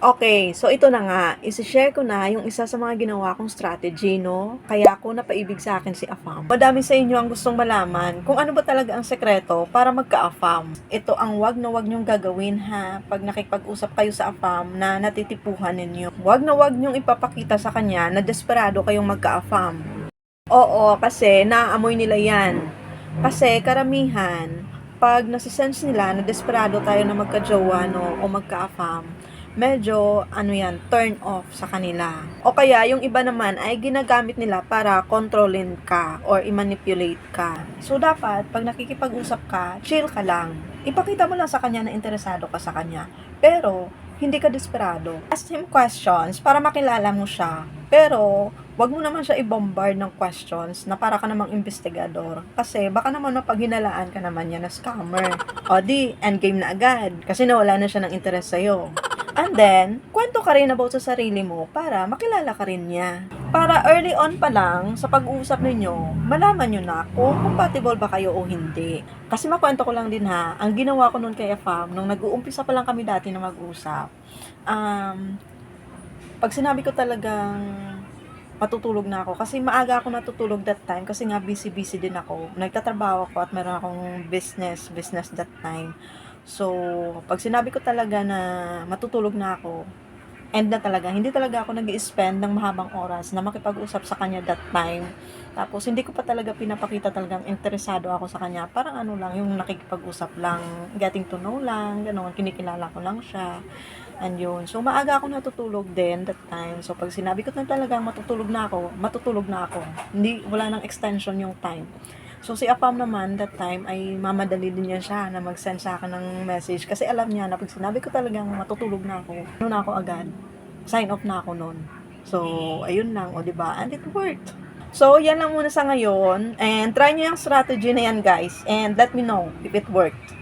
Okay, so ito na nga, isi-share ko na yung isa sa mga ginawa kong strategy, 'no, kaya ako napaibig sa akin si AFAM. Madami sa inyo ang gustong malaman kung ano ba talaga ang sekreto para magka-AFAM. Ito ang 'wag na 'wag niyong gagawin, ha, 'pag nakikipag-usap kayo sa AFAM na natitipuhan ninyo. 'Wag na 'wag niyong ipapakita sa kanya na desperado kayong magka-AFAM. Oo, kasi naaamoy nila 'yan. Kasi karamihan, 'pag nase-sense nila na desperado tayo na magka-jowa, 'no, o magka-AFAM, medyo ano 'yan, turn off sa kanila. O kaya yung iba naman ay ginagamit nila para kontrolin ka or i-manipulate ka. So dapat 'pag nakikipag-usap ka, chill ka lang. Ipakita mo lang sa kanya na interesado ka sa kanya. Pero hindi ka desperado. Ask him questions para makilala mo siya. Pero wag mo naman siya i-bombard ng questions na para ka namang investigador. Kasi baka naman mapaghinalaan ka naman niya na scammer. O di, endgame na agad. Kasi nawala na siya ng interest sa'yo. And then, kwento ka rin about sa sarili mo para makilala ka rin niya. Para early on pa lang, sa pag-uusap ninyo, malaman nyo na kung compatible ba kayo o hindi. Kasi makwento ko lang din, ha, ang ginawa ko nun kay Afam, nung nag-uumpisa pa lang kami dati na mag-usap, pag sinabi ko talagang matutulog na ako, kasi maaga ako natutulog that time, kasi nga busy din ako, nagtatrabaho ako at meron akong business that time. So, pag sinabi ko talaga na matutulog na ako, end na talaga. Hindi talaga ako nag-i-spend ng mahabang oras na makipag-usap sa kanya that time. Tapos, hindi ko pa talaga pinapakita talagang interesado ako sa kanya. Parang ano lang, yung nakikipag-usap lang, getting to know lang, gano'n, kinikilala ko lang siya. And yun. So, maaga ako natutulog din that time. So, pag sinabi ko na talagang matutulog na ako, matutulog na ako. Hindi, wala nang extension yung time. So, si Apam naman, that time, ay mamadali din niya siya na mag-send sa akin ng message. Kasi alam niya na pag sinabi ko talagang matutulog na ako, ano na ako agad, sign off na ako nun. So, ayun lang, o diba? And it worked. So, yan lang muna sa ngayon. And try nyo yung strategy na yan, guys. And let me know if it worked.